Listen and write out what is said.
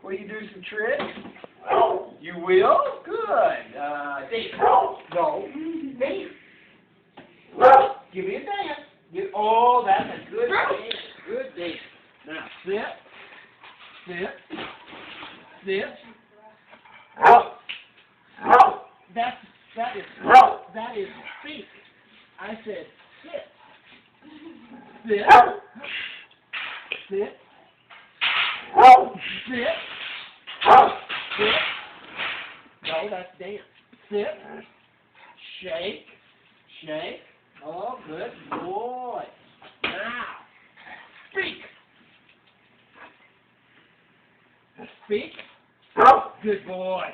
Will you do some tricks? You will? Good. Dave. Go. Dave. Give me a dance. Oh, that's a good dance. Good dance. Now, sit. Sit. Sit. That is speak. I said sit. Sit. Sit. Sit. Sit. No, that's dance. Sit. Shake. Shake. Oh, good boy. Now, speak. Speak. Good boy.